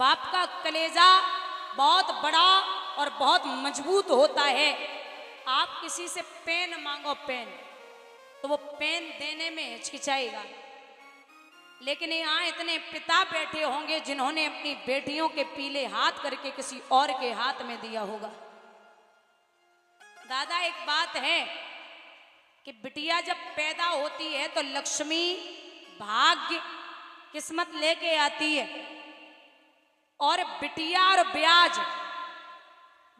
बाप का कलेजा बहुत बड़ा और बहुत मजबूत होता है। आप किसी से पेन मांगो, पेन, तो वो पेन देने में हिचकिचाएगा। लेकिन यहाँ इतने पिता बैठे होंगे जिन्होंने अपनी बेटियों के पीले हाथ करके किसी और के हाथ में दिया होगा। दादा, एक बात है कि बिटिया जब पैदा होती है तो लक्ष्मी, भाग्य, किस्मत लेके आती है। और बिटिया और ब्याज,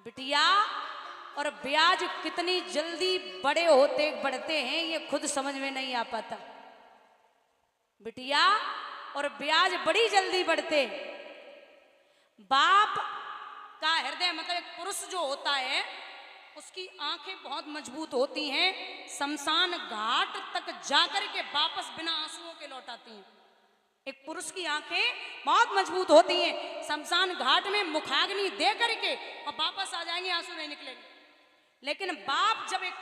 बिटिया और ब्याज कितनी जल्दी बड़े होते बढ़ते हैं ये खुद समझ में नहीं आ पाता। बिटिया और ब्याज बड़ी जल्दी बढ़ते। बाप का हृदय, मतलब एक पुरुष जो होता है उसकी आंखें बहुत मजबूत होती हैं, शमशान घाट तक जाकर के वापस बिना आंसुओं के लौट आती हैं। एक पुरुष की आंखें बहुत मजबूत होती हैं, शमशान घाट में मुखाग्नि दे करके और वापस आ जाएंगे, आंसू नहीं निकलेंगे। लेकिन बाप जब एक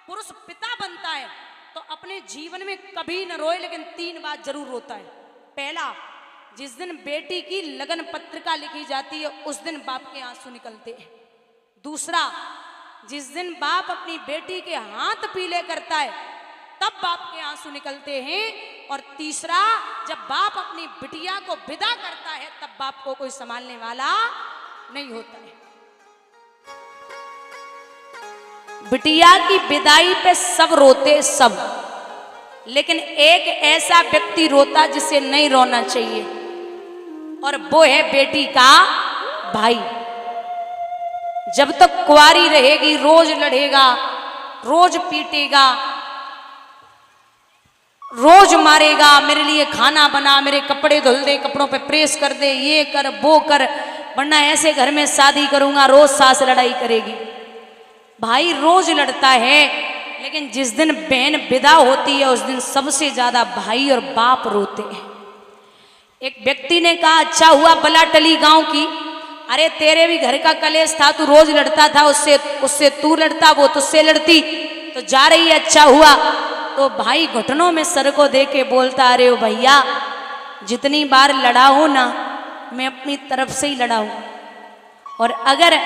पुरुष पिता बनता है तो अपने जीवन में कभी न रोए, लेकिन 3 बार जरूर रोता है। पहला, जिस दिन बेटी की लगन पत्रिका लिखी जाती है उस दिन बाप के आंसू निकलते हैं। दूसरा, जिस दिन बाप अपनी बेटी के हाथ पीले करता है तब बाप के आंसू निकलते हैं। और तीसरा, जब बाप अपनी बिटिया को विदा करता है तब बाप को कोई संभालने वाला नहीं होता है। बिटिया की विदाई पे सब रोते, सब, लेकिन एक ऐसा व्यक्ति रोता जिसे नहीं रोना चाहिए, और वो है बेटी का भाई। जब तक कुंवारी रहेगी रोज लड़ेगा, रोज पीटेगा, रोज मारेगा, मेरे लिए खाना बना, मेरे कपड़े धुल दे, कपड़ों पे प्रेस कर दे, ये कर वो कर, वरना ऐसे घर में शादी करूंगा। रोज सास लड़ाई करेगी। भाई रोज लड़ता है, लेकिन जिस दिन बहन विदा होती है उस दिन सबसे ज्यादा भाई और बाप रोते हैं। एक व्यक्ति ने कहा, अच्छा हुआ बला टली गांव की। अरे तेरे भी घर का कलेश था, तू रोज लड़ता था, उससे तू लड़ता, वो तुझसे लड़ती, तो जा रही है, अच्छा हुआ। तो भाई घुटनों में सर को दे के बोलता, अरे ओ भैया, जितनी बार लड़ा हूं ना मैं अपनी तरफ से ही लड़ा हूं, और अगर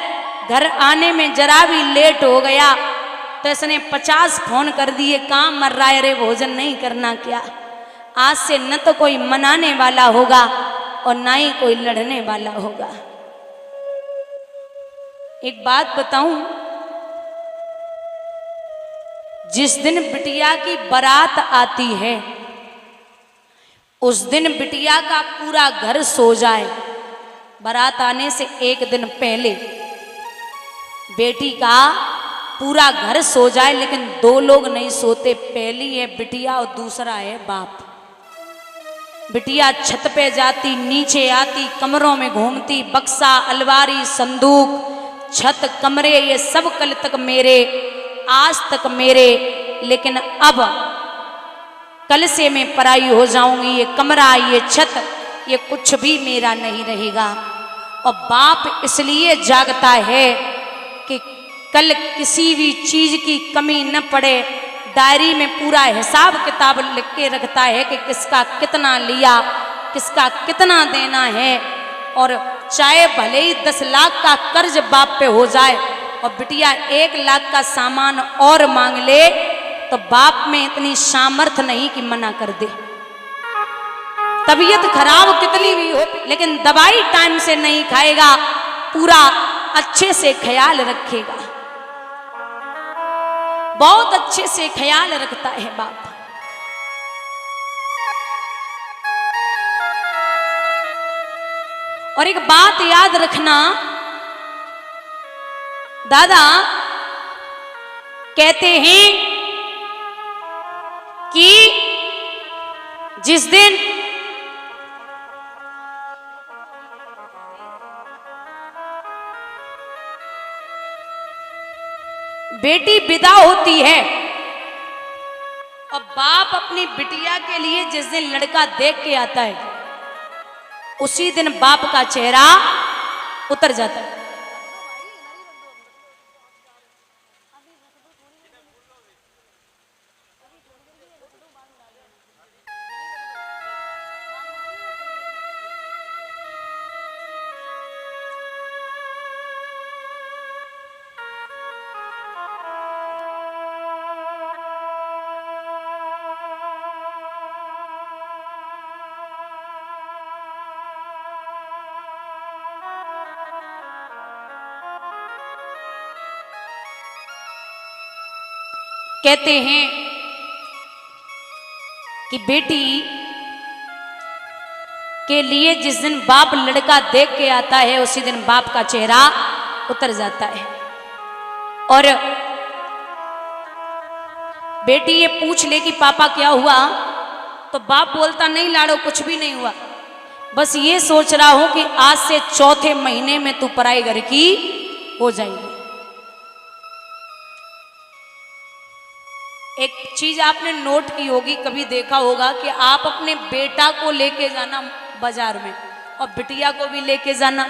घर आने में जरा भी लेट हो गया तो इसने 50 फोन कर दिए, काम मर रहा है, अरे भोजन नहीं करना क्या। आज से न तो कोई मनाने वाला होगा और ना ही कोई लड़ने वाला होगा। एक बात बताऊं, जिस दिन बिटिया की बारात आती है उस दिन बिटिया का पूरा घर सो जाए। बारात आने से एक दिन पहले बेटी का पूरा घर सो जाए, लेकिन 2 लोग नहीं सोते। पहली है बिटिया और दूसरा है बाप। बिटिया छत पे जाती, नीचे आती, कमरों में घूमती, बक्सा, अलमारी, संदूक, छत, कमरे, ये सब कल तक मेरे, आज तक मेरे, लेकिन अब कल से मैं पराई हो जाऊंगी। ये कमरा, ये छत, ये कुछ भी मेरा नहीं रहेगा। और बाप इसलिए जागता है कि कल किसी भी चीज की कमी न पड़े। डायरी में पूरा हिसाब किताब लिख के रखता है कि किसका कितना लिया, किसका कितना देना है। और चाहे भले ही 10 लाख का कर्ज बाप पे हो जाए और बिटिया 1 लाख का सामान और मांग ले, तो बाप में इतनी सामर्थ्य नहीं कि मना कर दे। तबीयत खराब कितनी भी हो, लेकिन दवाई टाइम से नहीं खाएगा, पूरा अच्छे से ख्याल रखेगा। बहुत अच्छे से ख्याल रखता है बाप। और एक बात याद रखना दादा, कहते हैं कि जिस दिन बेटी विदा होती है और बाप अपनी बिटिया के लिए जिस दिन लड़का देख के आता है उसी दिन बाप का चेहरा उतर जाता है। कहते हैं कि बेटी के लिए जिस दिन बाप लड़का देख के आता है उसी दिन बाप का चेहरा उतर जाता है। और बेटी ये पूछ ले कि पापा क्या हुआ, तो बाप बोलता नहीं लाड़ो कुछ भी नहीं हुआ, बस ये सोच रहा हूं कि आज से चौथे महीने में तू पराई घर की हो जाएगी। एक चीज आपने नोट की होगी, कभी देखा होगा कि आप अपने बेटा को लेके जाना बाजार में और बिटिया को भी लेके जाना,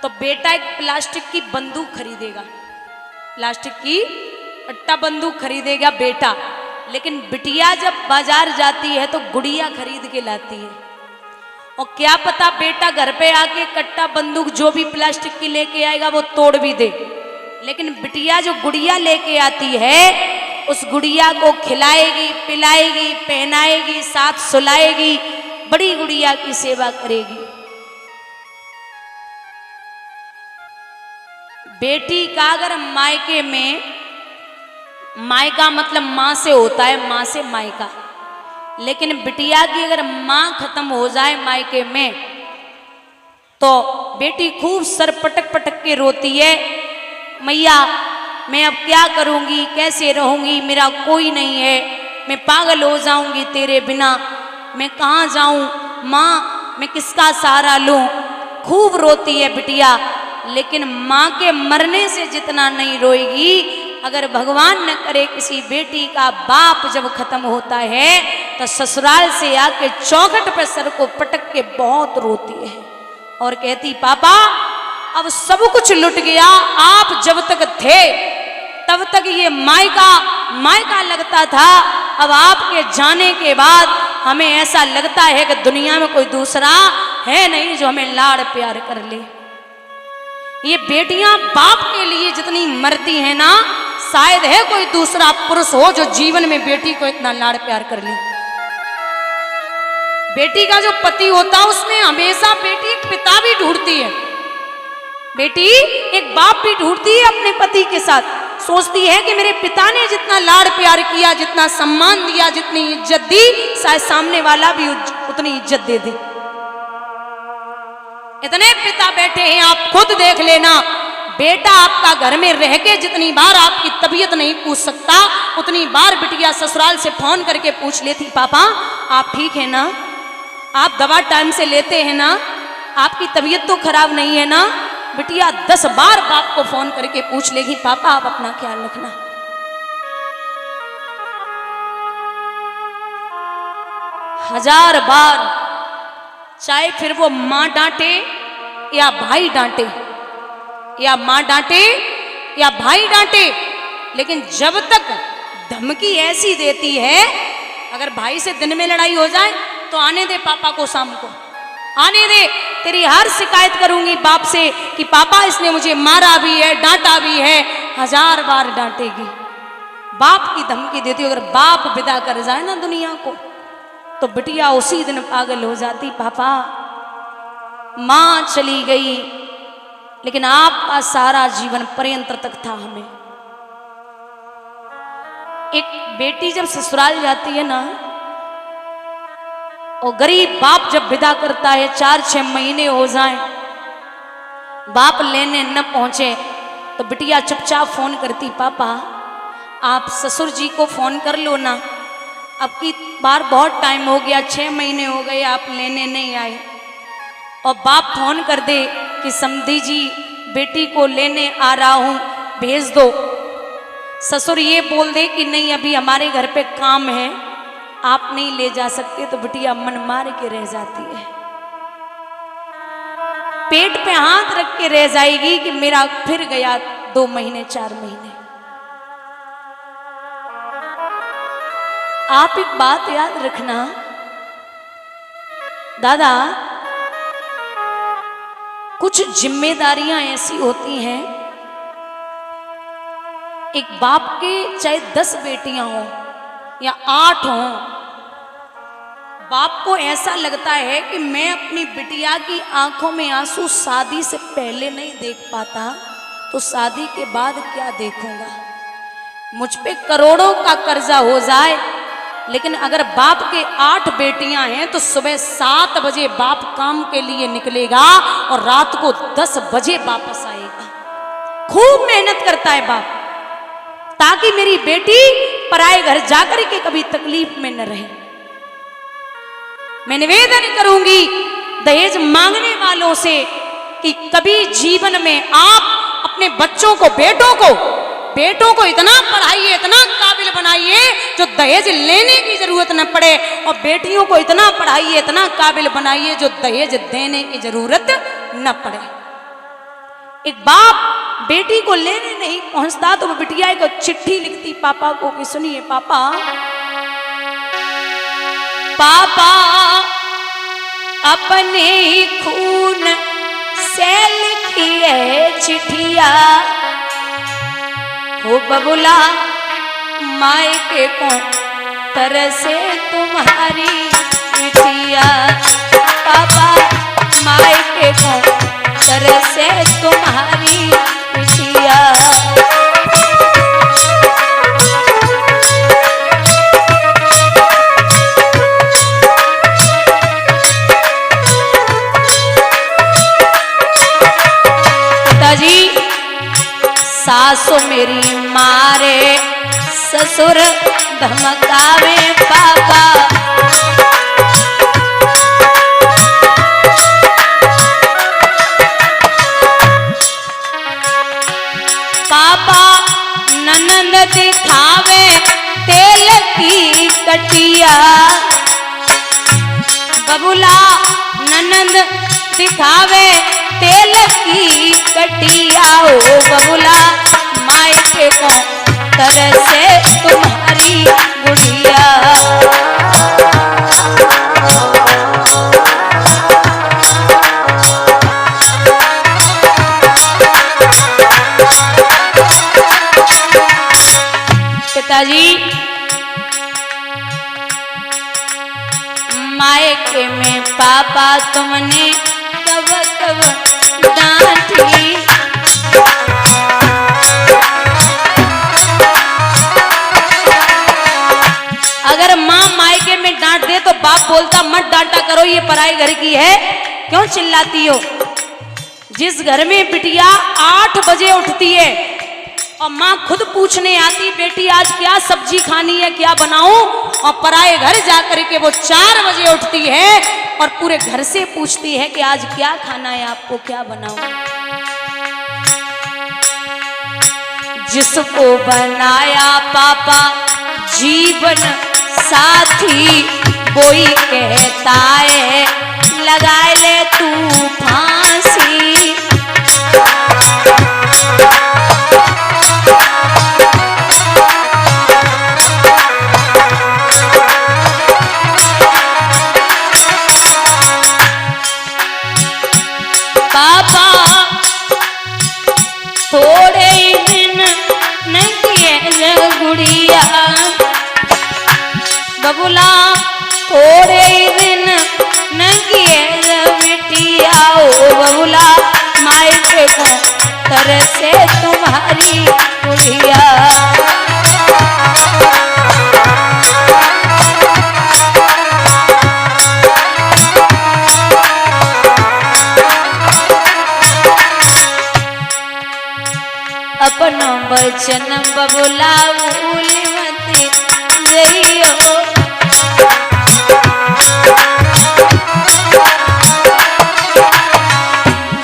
तो बेटा एक प्लास्टिक की बंदूक खरीदेगा, प्लास्टिक की कट्टा बंदूक खरीदेगा बेटा, लेकिन बिटिया जब बाजार जाती है तो गुड़िया खरीद के लाती है। और क्या पता बेटा घर पे आके कट्टा बंदूक जो भी प्लास्टिक की लेके आएगा वो तोड़ भी दे, लेकिन बिटिया जो गुड़िया लेके आती है उस गुड़िया को खिलाएगी, पिलाएगी, पहनाएगी, साथ सुलाएगी, बड़ी गुड़िया की सेवा करेगी। बेटी का अगर मायके में, मायका मतलब माँ से होता है, माँ से मायका, लेकिन बिटिया की अगर माँ खत्म हो जाए मायके में तो बेटी खूब सर पटक पटक के रोती है, मैया मैं अब क्या करूँगी, कैसे रहूँगी, मेरा कोई नहीं है, मैं पागल हो जाऊँगी तेरे बिना, मैं कहाँ जाऊँ माँ, मैं किसका सहारा लूँ। खूब रोती है बिटिया, लेकिन माँ के मरने से जितना नहीं रोएगी, अगर भगवान न करे किसी बेटी का बाप जब खत्म होता है तो ससुराल से आके चौखट पे सर को पटक के बहुत रोती है और कहती पापा अब सब कुछ लुट गया, आप जब तक थे तब तक ये मायका मायका लगता था, अब आपके जाने के बाद हमें ऐसा लगता है कि दुनिया में कोई दूसरा है नहीं जो हमें लाड़ प्यार कर ले। ये बेटियां बाप के लिए जितनी मरती हैं ना, शायद है कोई दूसरा पुरुष हो जो जीवन में बेटी को इतना लाड़ प्यार कर ले। बेटी का जो पति होता है उसमें हमेशा बेटी एक पिता भी ढूंढती है, बेटी एक बाप भी ढूंढती है अपने पति के साथ, सोचती है कि मेरे पिता ने जितना लाड़ प्यार किया, जितना सम्मान दिया, जितनी इज्जत दी, शायद सामने वाला भी उतनी इज्जत दे दे। इतने पिता बैठे हैं, आप खुद देख लेना, बेटा आपका घर में रह के जितनी बार आपकी तबीयत नहीं पूछ सकता, उतनी बार बिटिया ससुराल से फोन करके पूछ लेती पापा आप ठीक है ना, आप दवा टाइम से लेते हैं ना, आपकी तबीयत तो खराब नहीं है ना। बिटिया 10 बार बाप को फोन करके पूछ लेगी पापा आप अपना ख्याल रखना। हजार बार, चाहे फिर वो माँ डांटे या भाई डांटे, या माँ डांटे या भाई डांटे, लेकिन जब तक धमकी ऐसी देती है, अगर भाई से दिन में लड़ाई हो जाए तो आने दे पापा को, शाम को आने दे, तेरी हर शिकायत करूंगी बाप से कि पापा इसने मुझे मारा भी है, डांटा भी है, हजार बार डांटेगी। बाप की धमकी देती, अगर बाप विदा कर जाए ना दुनिया को तो बिटिया उसी दिन पागल हो जाती, पापा माँ चली गई लेकिन आपका सारा जीवन पर्यंत तक था हमें। एक बेटी जब ससुराल जाती है ना, और गरीब बाप जब विदा करता है, 4-6 महीने हो जाएं, बाप लेने न पहुंचे तो बिटिया चुपचाप फोन करती पापा आप ससुर जी को फोन कर लो ना, अब की बार बहुत टाइम हो गया, 6 महीने हो गए आप लेने नहीं आए। और बाप फोन कर दे कि समधी जी बेटी को लेने आ रहा हूँ भेज दो, ससुर ये बोल दे कि नहीं अभी हमारे घर पे काम है आप नहीं ले जा सकते, तो बिटिया मन मार के रह जाती है, पेट पे हाथ रख के रह जाएगी कि मेरा फिर गया 2 महीने 4 महीने। आप एक बात याद रखना दादा, कुछ जिम्मेदारियां ऐसी होती हैं, एक बाप के चाहे 10 बेटियां हों या 8 हों, बाप को ऐसा लगता है कि मैं अपनी बिटिया की आंखों में आंसू शादी से पहले नहीं देख पाता तो शादी के बाद क्या देखूंगा। मुझ पे करोड़ों का कर्जा हो जाए, लेकिन अगर बाप के 8 बेटियां हैं तो सुबह 7 बजे बाप काम के लिए निकलेगा और रात को 10 बजे वापस आएगा। खूब मेहनत करता है बाप ताकि मेरी बेटी पराए घर जाकर के कभी तकलीफ में न रहे। मैं निवेदन करूंगी दहेज मांगने वालों से कि कभी जीवन में आप अपने बच्चों को, बेटों को इतना पढ़ाइए, इतना काबिल बनाइए जो दहेज लेने की जरूरत न पड़े, और बेटियों को इतना पढ़ाइए, इतना काबिल बनाइए जो दहेज देने की जरूरत न पड़े। एक बाप बेटी को लेने नहीं पहुंचता तो वो बिटिया को चिट्ठी लिखती पापा को कि सुनिए पापा, पापा अपने खून से लिखी है चिट्ठिया, हो बबुला मायके को तरसे तुम्हारी चिट्ठिया, पापा मायके को तरसे तुम्हारी चिट्ठिया। पिताजी सासु मेरी मारे, ससुर धमकावे पापा, पापा ननंद दिखावे तेल की कटिया, बबुला ननंद दिखावे तेल की कटिया, ओ बबुला मायके को तरसे तुम्हारी गुड़िया। पिताजी मायके में पापा तुमने कब कब डांटी, अगर माँ मायके में डांट दे तो बाप बोलता मत डांटा करो, ये पराए घर की है, क्यों चिल्लाती हो। जिस घर में बिटिया 8 बजे उठती है और माँ खुद पूछने आती बेटी आज क्या सब्जी खानी है, क्या बनाऊं, और पराए घर जाकर के वो 4 बजे उठती है और पूरे घर से पूछती है कि आज क्या खाना है, आपको क्या बनाऊं। जिसको बनाया पापा जीवन साथी, कोई कहता है लगा ले तू फांसी, पापा थोड़े दिन नहीं गुड़िया, बबुला थोड़े दिन नहीं बिटिया, ओ बबुला मायके को तरसे तुम्हारी गुड़िया। अपनो वचन बबुला भूल मत जइयो,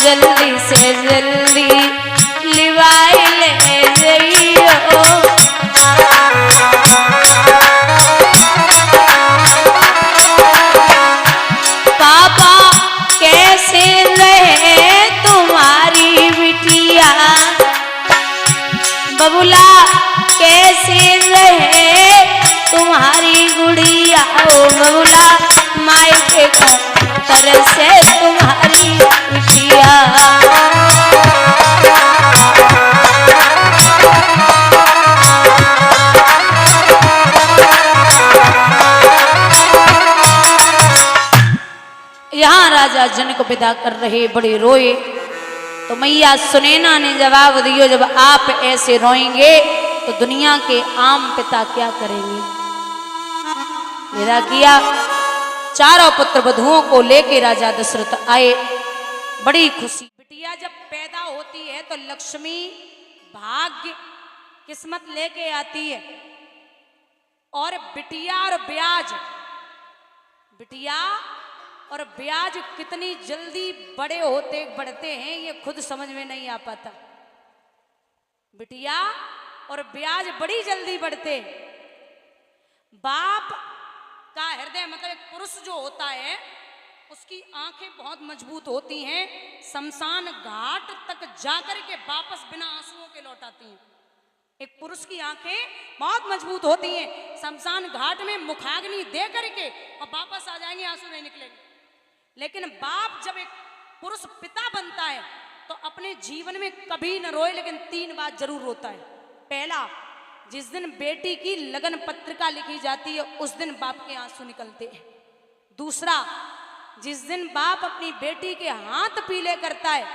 जल्दी से जल्दी लिवाए ले जइयो, पापा कैसे रहे तुम्हारी बिटिया, बबुला कैसे रहे तुम्हारी गुड़िया, ओ बबुला मायके को तरसे तुम्हारी बिटिया। यहाँ राजा जन को विदा कर रहे बड़े रोए, तो मैया सुनैना ने जवाब दियो जब आप ऐसे रोएंगे तो दुनिया के आम पिता क्या करेंगे। विदा किया, चारों पुत्र वधुओं को लेके राजा दशरथ आए। बड़ी खुशी। बिटिया जब पैदा होती है तो लक्ष्मी भाग्य किस्मत लेके आती है। और बिटिया और ब्याज, बिटिया और ब्याज कितनी जल्दी बड़े होते बढ़ते हैं ये खुद समझ में नहीं आ पाता। बिटिया और ब्याज बड़ी जल्दी बढ़ते। बाप का हृदय मतलब एक पुरुष जो होता है उसकी आंखें बहुत मजबूत होती हैं, शमशान घाट तक जाकर के वापस बिना आंसुओं के लौटाती हैं। एक पुरुष की आंखें बहुत मजबूत होती हैं, शमशान घाट में मुखाग्नि दे करके और वापस आ जाएंगे, आंसू नहीं निकलेंगे। लेकिन बाप जब एक पुरुष पिता बनता है तो अपने जीवन में कभी न रोए, लेकिन 3 बार जरूर रोता है। पहला, जिस दिन बेटी की लगन पत्रिका लिखी जाती है उस दिन बाप के आंसू निकलते हैं। दूसरा, जिस दिन बाप अपनी बेटी के हाथ पीले करता है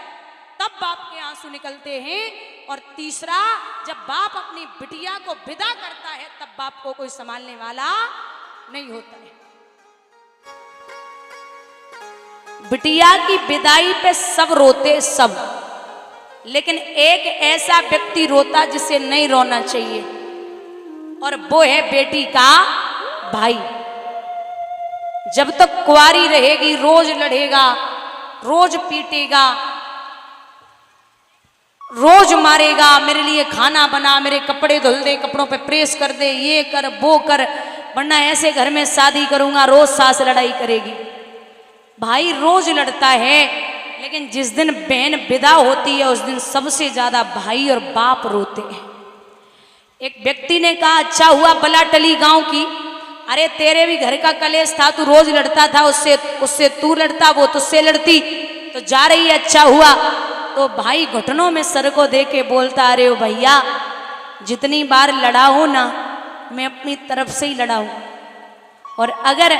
तब बाप के आंसू निकलते हैं। और तीसरा, जब बाप अपनी बिटिया को विदा करता है तब बाप को कोई संभालने वाला नहीं होता है। बिटिया की विदाई पे सब रोते, सब, लेकिन एक ऐसा व्यक्ति रोता जिसे नहीं रोना चाहिए, और वो है बेटी का भाई। जब तक कुंवारी रहेगी रोज लड़ेगा, रोज पीटेगा, रोज मारेगा, मेरे लिए खाना बना, मेरे कपड़े धुल दे, कपड़ों पे प्रेस कर दे, ये कर वो कर, वरना ऐसे घर में शादी करूंगा। रोज सास लड़ाई करेगी। भाई रोज लड़ता है, लेकिन जिस दिन बहन विदा होती है उस दिन सबसे ज्यादा भाई और बाप रोते हैं। एक व्यक्ति ने कहा, अच्छा हुआ बलाटली गांव की, अरे तेरे भी घर का कलेश था, तू रोज लड़ता था उससे तू लड़ता, वो तुझसे लड़ती, तो जा रही है, अच्छा हुआ। तो भाई घुटनों में सर को दे के बोलता, अरे ओ भैया, जितनी बार लड़ा हूं ना मैं अपनी तरफ से ही लड़ा हूं, और अगर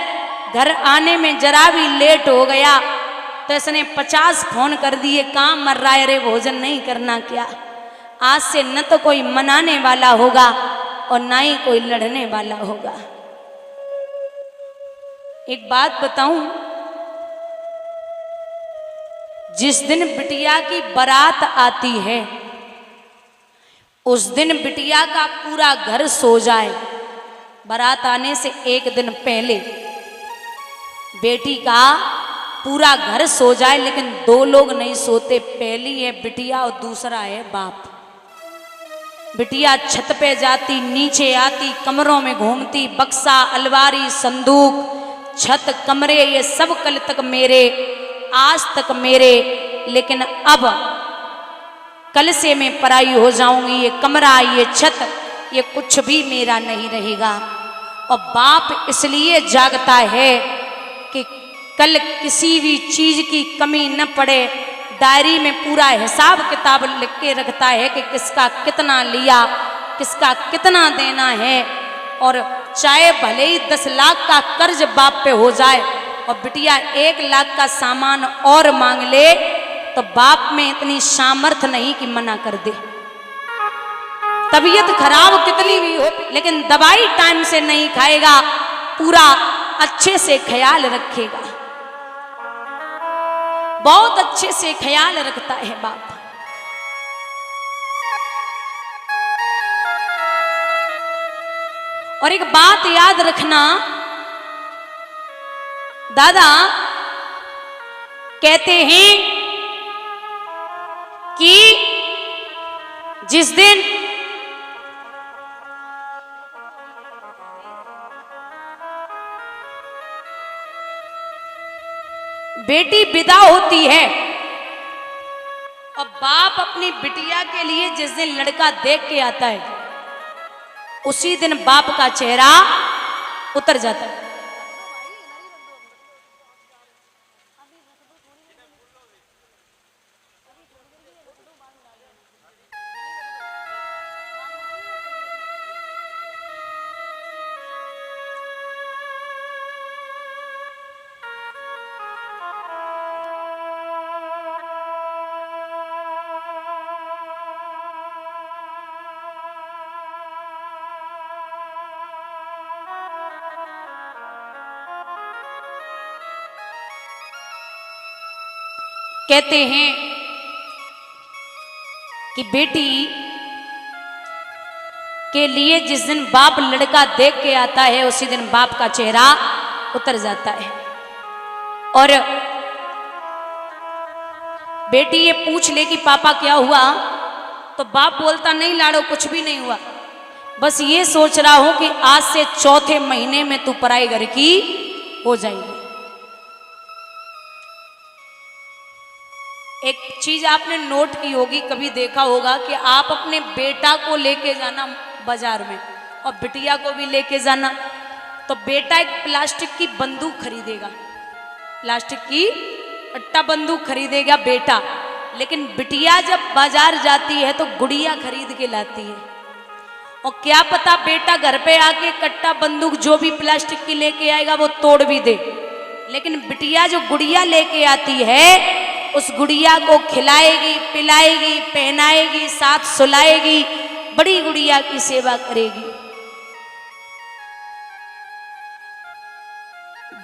घर आने में जरा भी लेट हो गया तो इसने 50 फोन कर दिए, काम मर रहा है, रे भोजन नहीं करना क्या। आज से न तो कोई मनाने वाला होगा और ना ही कोई लड़ने वाला होगा। एक बात बताऊं, जिस दिन बिटिया की बारात आती है उस दिन बिटिया का पूरा घर सो जाए। बारात आने से एक दिन पहले बेटी का पूरा घर सो जाए, लेकिन 2 लोग नहीं सोते। पहली है बिटिया और दूसरा है बाप। बिटिया छत पे जाती, नीचे आती, कमरों में घूमती, बक्सा, अलमारी, संदूक, छत, कमरे, ये सब कल तक मेरे, आज तक मेरे, लेकिन अब कल से मैं पराई हो जाऊंगी। ये कमरा, ये छत, ये कुछ भी मेरा नहीं रहेगा। और बाप इसलिए जागता है कि कल किसी भी चीज की कमी न पड़े। डायरी में पूरा हिसाब किताब लिख के रखता है कि किसका कितना लिया, किसका कितना देना है। और चाहे भले ही 10 लाख का कर्ज बाप पे हो जाए और बिटिया 1 लाख का सामान और मांग ले, तो बाप में इतनी सामर्थ्य नहीं कि मना कर दे। तबीयत खराब कितनी भी हो, लेकिन दवाई टाइम से नहीं खाएगा, पूरा अच्छे से ख्याल रखेगा। बहुत अच्छे से ख्याल रखता है बाप। और एक बात याद रखना, दादा कहते हैं कि जिस दिन बेटी विदा होती है और बाप अपनी बिटिया के लिए जिस दिन लड़का देख के आता है उसी दिन बाप का चेहरा उतर जाता है। कहते हैं कि बेटी के लिए जिस दिन बाप लड़का देख के आता है उसी दिन बाप का चेहरा उतर जाता है। और बेटी ये पूछ ले कि पापा क्या हुआ, तो बाप बोलता नहीं लाड़ो कुछ भी नहीं हुआ, बस ये सोच रहा हूं कि आज से चौथे महीने में तू पराई घर की हो जाएगी। एक चीज आपने नोट की होगी, कभी देखा होगा कि आप अपने बेटा को लेके जाना बाजार में और बिटिया को भी लेके जाना, तो बेटा एक प्लास्टिक की बंदूक खरीदेगा, प्लास्टिक की कट्टा बंदूक खरीदेगा बेटा, लेकिन बिटिया जब बाजार जाती है तो गुड़िया खरीद के लाती है। और क्या पता बेटा घर पे आके कट्टा बंदूक जो भी प्लास्टिक की लेके आएगा वो तोड़ भी दे, लेकिन बिटिया जो गुड़िया लेके आती है उस गुड़िया को खिलाएगी, पिलाएगी, पहनाएगी, साथ सुलाएगी, बड़ी गुड़िया की सेवा करेगी।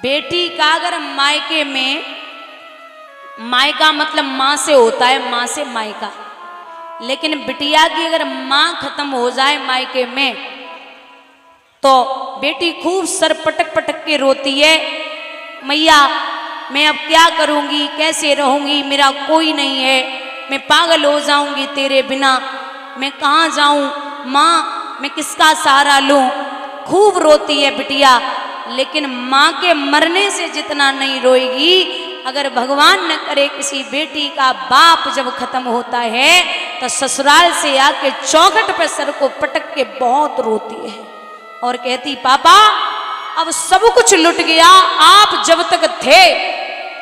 बेटी का अगर मायके में, मायका मतलब माँ से होता है, माँ से मायका, लेकिन बिटिया की अगर माँ खत्म हो जाए मायके में तो बेटी खूब सर पटक पटक के रोती है, मैया मैं अब क्या करूँगी, कैसे रहूँगी, मेरा कोई नहीं है, मैं पागल हो जाऊँगी तेरे बिना, मैं कहाँ जाऊँ माँ, मैं किसका सहारा लूँ। खूब रोती है बिटिया, लेकिन माँ के मरने से जितना नहीं रोएगी, अगर भगवान न करे किसी बेटी का बाप जब खत्म होता है तो ससुराल से आके चौखट पे सर को पटक के बहुत रोती है और कहती पापा अब सब कुछ लुट गया, आप जब तक थे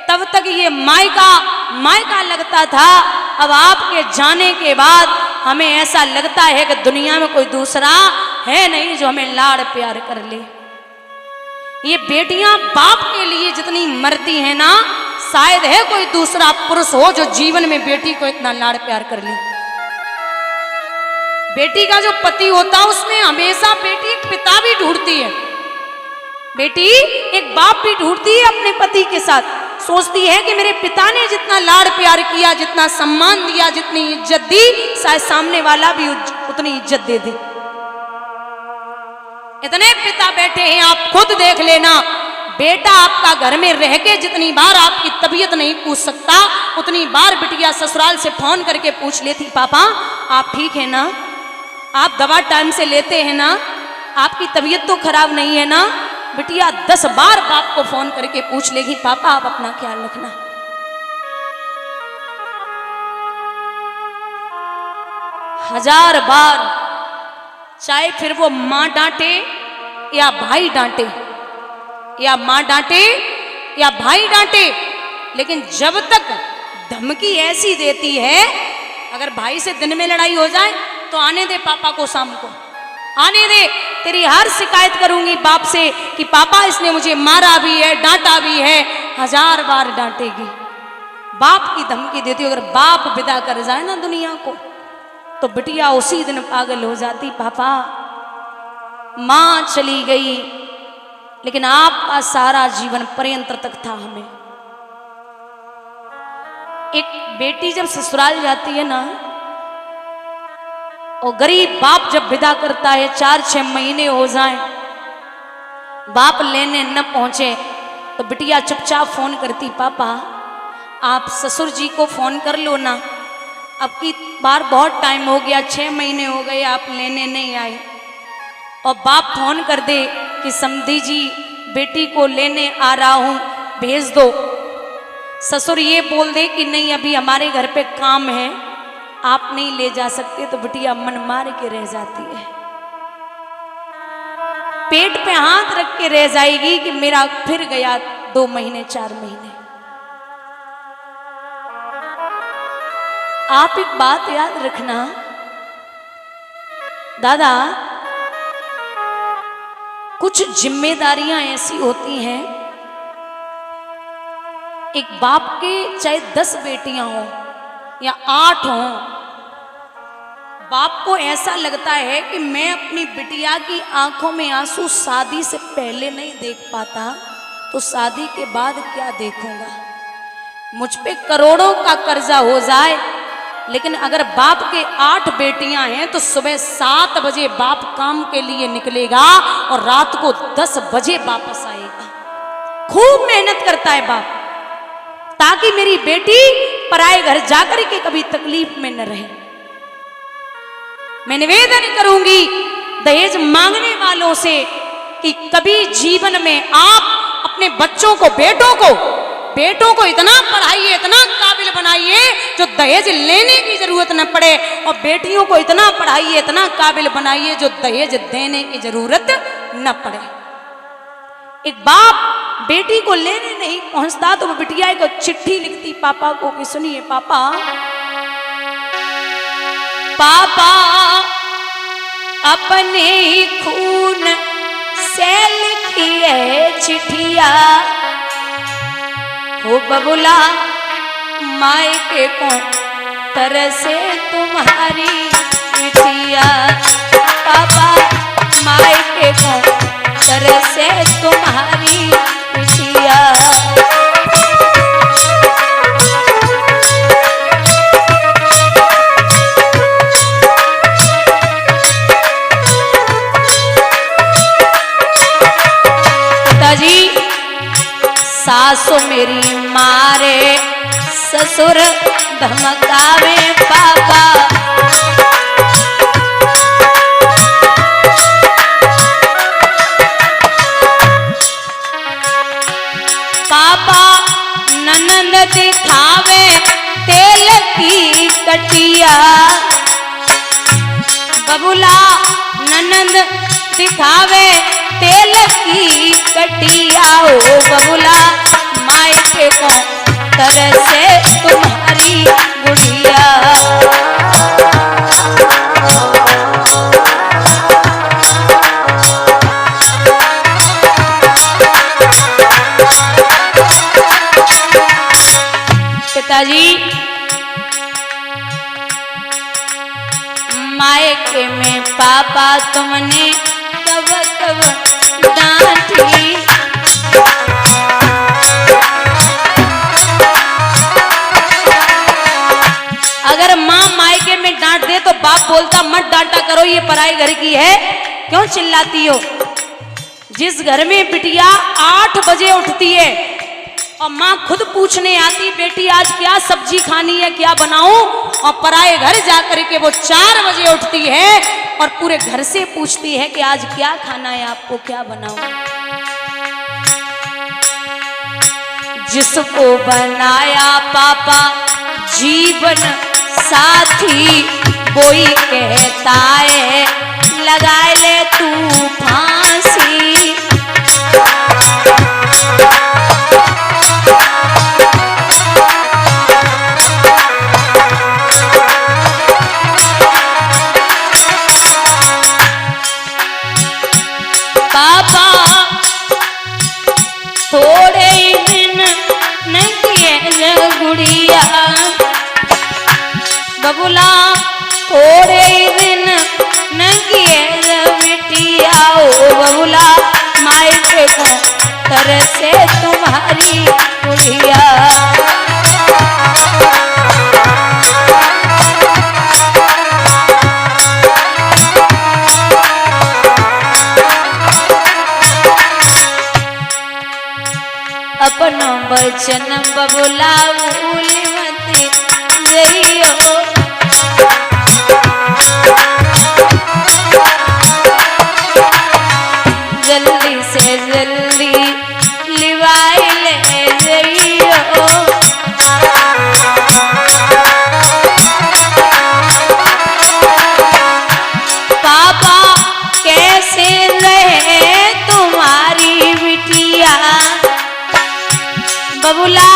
तब तक ये मायका मायका लगता था, अब आपके जाने के बाद हमें ऐसा लगता है कि दुनिया में कोई दूसरा है नहीं जो हमें लाड़ प्यार कर ले। ये बेटियां बाप के लिए जितनी मरती हैं ना, शायद है कोई दूसरा पुरुष हो जो जीवन में बेटी को इतना लाड़ प्यार कर ले। बेटी का जो पति होता है उसमें हमेशा बेटी एक पिता भी ढूंढती है, बेटी एक बाप भी ढूंढती है अपने पति के साथ, सोचती है कि मेरे पिता ने जितना लाड़ प्यार किया, जितना सम्मान दिया, जितनी इज्जत दी, शायद सामने वाला भी उतनी इज्जत दे दे। इतने पिता बैठे हैं, आप खुद देख लेना, बेटा आपका घर में रह के जितनी बार आपकी तबीयत नहीं पूछ सकता, उतनी बार बिटिया ससुराल से फोन करके पूछ लेती पापा आप ठीक है ना, आप दवा टाइम से लेते हैं ना, आपकी तबीयत तो खराब नहीं है ना। बिटिया 10 बार बाप को फोन करके पूछ लेगी पापा आप अपना ख्याल रखना। हजार बार, चाहे फिर वो माँ डांटे या भाई डांटे, या माँ डांटे या भाई डांटे, लेकिन जब तक धमकी ऐसी देती है, अगर भाई से दिन में लड़ाई हो जाए तो आने दे पापा को, शाम को आने दे, तेरी हर शिकायत करूंगी बाप से कि पापा इसने मुझे मारा भी है, डांटा भी है, हजार बार डांटेगी। बाप की धमकी देती, अगर बाप विदा कर जाए ना दुनिया को तो बिटिया उसी दिन पागल हो जाती, पापा माँ चली गई लेकिन आपका सारा जीवन पर्यंत तक था हमें। एक बेटी जब ससुराल जाती है ना, और गरीब बाप जब विदा करता है, 4-6 महीने हो जाएं, बाप लेने न पहुंचे तो बिटिया चुपचाप फोन करती पापा आप ससुर जी को फोन कर लो ना, अब की बार बहुत टाइम हो गया, 6 महीने हो गए आप लेने नहीं आए। और बाप फोन कर दे कि समधी जी बेटी को लेने आ रहा हूं, भेज दो। ससुर ये बोल दे कि नहीं अभी हमारे घर पे काम है, आप नहीं ले जा सकते, तो बिटिया मन मार के रह जाती है, पेट पे हाथ रख के रह जाएगी कि मेरा फिर गया 2 महीने 4 महीने। आप एक बात याद रखना दादा, कुछ जिम्मेदारियां ऐसी होती हैं, एक बाप के चाहे 10 बेटियां हों या 8 हों, बाप को ऐसा लगता है कि मैं अपनी बिटिया की आंखों में आंसू शादी से पहले नहीं देख पाता तो शादी के बाद क्या देखूंगा। मुझ पे करोड़ों का कर्जा हो जाए, लेकिन अगर बाप के 8 बेटियां हैं तो सुबह 7 बजे बाप काम के लिए निकलेगा और रात को 10 बजे वापस आएगा। खूब मेहनत करता है बाप, ताकि मेरी बेटी पराए घर जाकर के कभी तकलीफ में न रहे। मैं निवेदन करूंगी दहेज मांगने वालों से कि कभी जीवन में आप अपने बच्चों को, बेटों को इतना पढ़ाइए, इतना काबिल बनाइए जो दहेज लेने की जरूरत न पड़े, और बेटियों को इतना पढ़ाइए, इतना काबिल बनाइए जो दहेज देने की जरूरत न पड़े। एक बाप बेटी को लेने नहीं पहुंचता तो वो बिटिया को चिट्ठी लिखती पापा को कि सुनिए पापा, पापा अपने ही खून से लिखी है चिट्ठिया, हो बबुला मायके को तरसे तुम्हारी चिट्ठिया, पापा मायके को तरसे तुम्हारी चिट्ठिया। पिताजी सासु मेरी मारे, ससुर धमकावे पापा, पापा ननंद दिखावे तेल की कटिया, बबुला ननंद दिखावे तेल की कटिया, हो बबुला मायके को तरसे तुम्हारी गुड़िया। पिताजी मायके में पापा तुमने कब कब डांटी, अगर माँ मायके में डांट दे तो बाप बोलता मत डांटा करो, ये पराई घर की है, क्यों चिल्लाती हो। जिस घर में बिटिया 8 बजे उठती है और माँ खुद पूछने आती बेटी आज क्या सब्जी खानी है, क्या बनाऊं, और पराए घर जाकर के वो 4 बजे उठती है और पूरे घर से पूछती है कि आज क्या खाना है, आपको क्या बनाऊं। जिसको बनाया पापा जीवन साथी, वही कहता है लगा ले तू फांसी। पापा थोड़े दिन न किए गुड़िया, बबुला थोड़े दिन न किए बिटिया, ओ बबुला मायके को तरसे तुम्हारी गुड़िया। अपनो वचन बबुला भूल मत जइयो, जल्दी से जल्दी लिवाई ले जइयो। पापा कैसे रहे तुम्हारी बिटिया, बबुला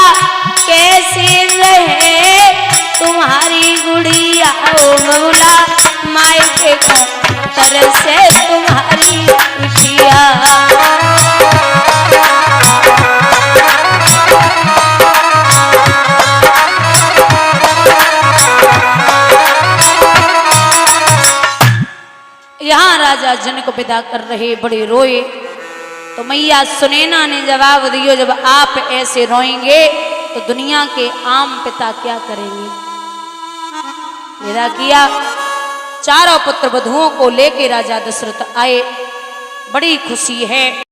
कैसे रहे तुम्हारी गुड़िया, ओ बबुला मायके को तरसे तुम्हारी बिटिया। यहाँ राजा जनक को विदा कर रहे, बड़े रोए तो मैया सुनैना ने जवाब दियो जब आप ऐसे रोएंगे तो दुनिया के आम पिता क्या करेंगे। विदा किया, चारों पुत्र वधुओं को लेके राजा दशरथ आए। बड़ी खुशी है।